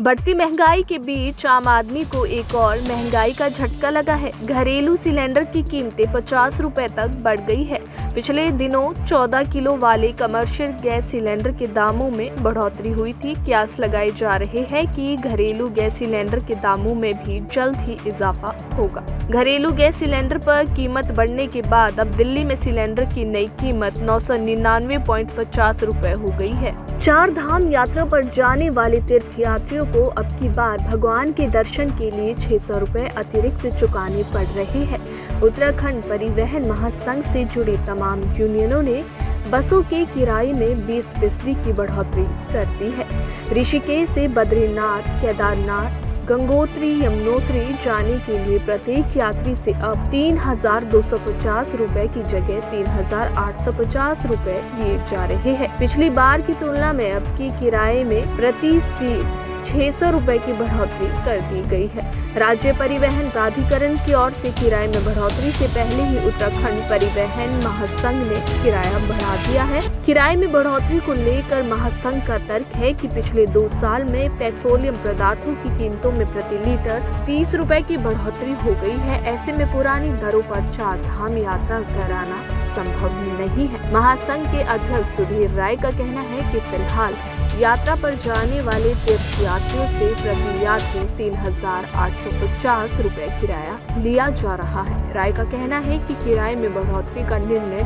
बढ़ती महंगाई के बीच आम आदमी को एक और महंगाई का झटका लगा है। घरेलू सिलेंडर की कीमतें 50 रुपए तक बढ़ गई है। पिछले दिनों 14 किलो वाले कमर्शियल गैस सिलेंडर के दामों में बढ़ोतरी हुई थी। कयास लगाए जा रहे हैं कि घरेलू गैस सिलेंडर के दामों में भी जल्द ही इजाफा होगा। घरेलू गैस सिलेंडर पर कीमत बढ़ने के बाद अब दिल्ली में सिलेंडर की नई कीमत 999.50 रुपए हो गई है। चार धाम यात्रा पर जाने वाले तीर्थयात्रियों को अब की बार भगवान के दर्शन के लिए 600 रुपए अतिरिक्त चुकाने पड़ रहे हैं। उत्तराखंड परिवहन महासंघ से जुड़ी तमाम यूनियनों ने बसों के किराए में 20% की बढ़ोतरी कर दी है। ऋषिकेश से बद्रीनाथ, केदारनाथ, गंगोत्री, यमुनोत्री जाने के लिए प्रत्येक यात्री से अब 3,250 रुपए की जगह 3,850 रुपए लिए जा रहे हैं। पिछली बार की तुलना में अब की किराए में प्रति सीट 600 रुपए की बढ़ोतरी कर दी गई है। राज्य परिवहन प्राधिकरण की ओर से किराए में बढ़ोतरी से पहले ही उत्तराखंड परिवहन महासंघ ने किराया बढ़ा दिया है। किराए में बढ़ोतरी को लेकर महासंघ का तर्क है कि पिछले 2 साल में पेट्रोलियम पदार्थों की कीमतों में प्रति लीटर 30 रुपए की बढ़ोतरी हो गई है। ऐसे में पुरानी दरों पर 4 धाम यात्रा कराना संभव नहीं है। महासंघ के अध्यक्ष सुधीर राय का कहना है कि फिलहाल यात्रा पर जाने वाले तीर्थयात्रियों से प्रति यात्री 3,850 रुपए किराया लिया जा रहा है। राय का कहना है कि किराए में बढ़ोतरी का निर्णय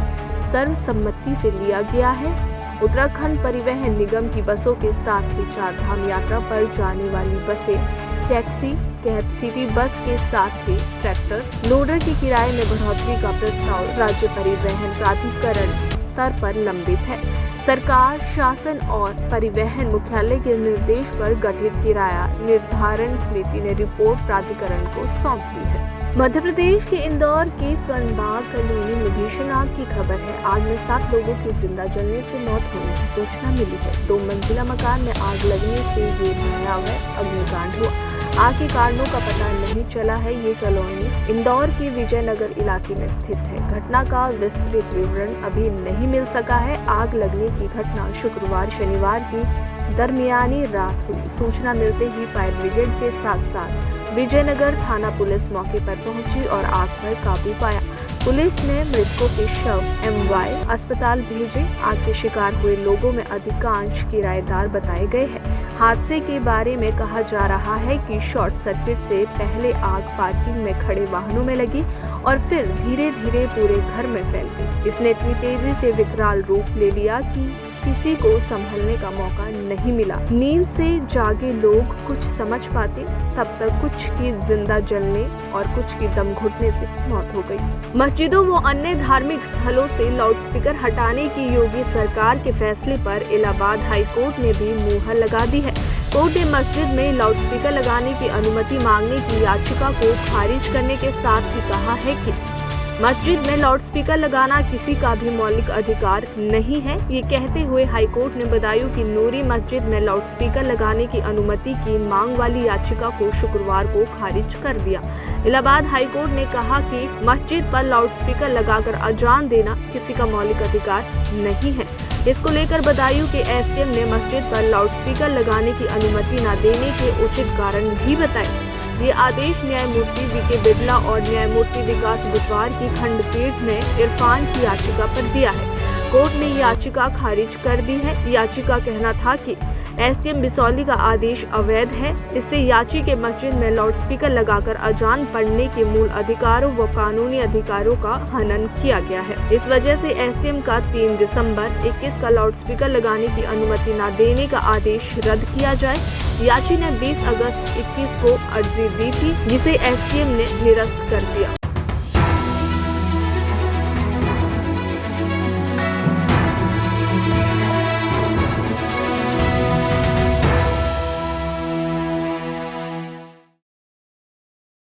सर्वसम्मति से लिया गया है। उत्तराखंड परिवहन निगम की बसों के साथ ही 4 धाम यात्रा पर जाने वाली बसें, टैक्सी, कैब, सिटी बस के साथ ही ट्रैक्टर, लोडर की किराए में बढ़ोतरी का प्रस्ताव राज्य परिवहन प्राधिकरण स्तर पर लंबित है। सरकार, शासन और परिवहन मुख्यालय के निर्देश पर गठित किराया निर्धारण समिति ने रिपोर्ट प्राधिकरण को सौंप दी है। मध्य प्रदेश के इंदौर के स्वर्णबाग कॉलोनी में भीषण आग की खबर है। आग में 7 लोगों की जिंदा जलने से मौत होने की सूचना मिली है। 2 मंजिला मकान में आग लगने से ये भयावह अग्निकांड हुआ। आग के कारणों का पता नहीं चला है। ये कॉलोनी इंदौर के विजयनगर इलाके में स्थित है। घटना का विस्तृत विवरण अभी नहीं मिल सका है। आग लगने की घटना शुक्रवार शनिवार की दरमियानी रात हुई। सूचना मिलते ही फायर ब्रिगेड के साथ साथ विजयनगर थाना पुलिस मौके पर पहुंची और आग पर काबू पाया। पुलिस ने मृतकों के शव MY अस्पताल भेजे। आग के शिकार हुए लोगों में अधिकांश किराएदार बताए गए हैं। हादसे के बारे में कहा जा रहा है कि शॉर्ट सर्किट से पहले आग पार्किंग में खड़े वाहनों में लगी और फिर धीरे धीरे पूरे घर में फैल गई। इसने इतनी तेजी से विकराल रूप ले लिया कि किसी को संभलने का मौका नहीं मिला। नींद से जागे लोग कुछ समझ पाते, तब तक कुछ की जिंदा जलने और कुछ की दम घुटने से मौत हो गई। मस्जिदों व अन्य धार्मिक स्थलों से लाउडस्पीकर हटाने की योगी सरकार के फैसले पर इलाहाबाद हाई कोर्ट ने भी मुहर लगा दी है। कोर्ट ने मस्जिद में लाउडस्पीकर लगाने की अनुमति मांगने की याचिका को खारिज करने के साथ ही कहा है कि मस्जिद में लाउडस्पीकर लगाना किसी का भी मौलिक अधिकार नहीं है। ये कहते हुए हाईकोर्ट ने बदायूं की नूरी मस्जिद में लाउडस्पीकर लगाने की अनुमति की मांग वाली याचिका को शुक्रवार को खारिज कर दिया। इलाहाबाद हाईकोर्ट ने कहा कि मस्जिद पर लाउडस्पीकर लगाकर अजान देना किसी का मौलिक अधिकार नहीं है। इसको लेकर बदायूं के SDM ने मस्जिद पर लाउडस्पीकर लगाने की अनुमति न देने के उचित कारण भी बताए। ये आदेश न्यायमूर्ति VK बिरला और न्यायमूर्ति विकास बुधवार की खंडपीठ ने इरफान की याचिका पर दिया है। कोर्ट ने याचिका खारिज कर दी है। याचिका कहना था कि SDM बिसौली का आदेश अवैध है। इससे याची के मस्जिद में लाउडस्पीकर लगाकर अजान पढ़ने के मूल अधिकारों व कानूनी अधिकारों का हनन किया गया है। इस वजह से SDM का 3 दिसंबर 21 का लाउडस्पीकर लगाने की अनुमति न देने का आदेश रद्द किया जाए। याची ने 20 अगस्त 21 को अर्जी दी थी, जिसे SDM ने निरस्त कर दिया।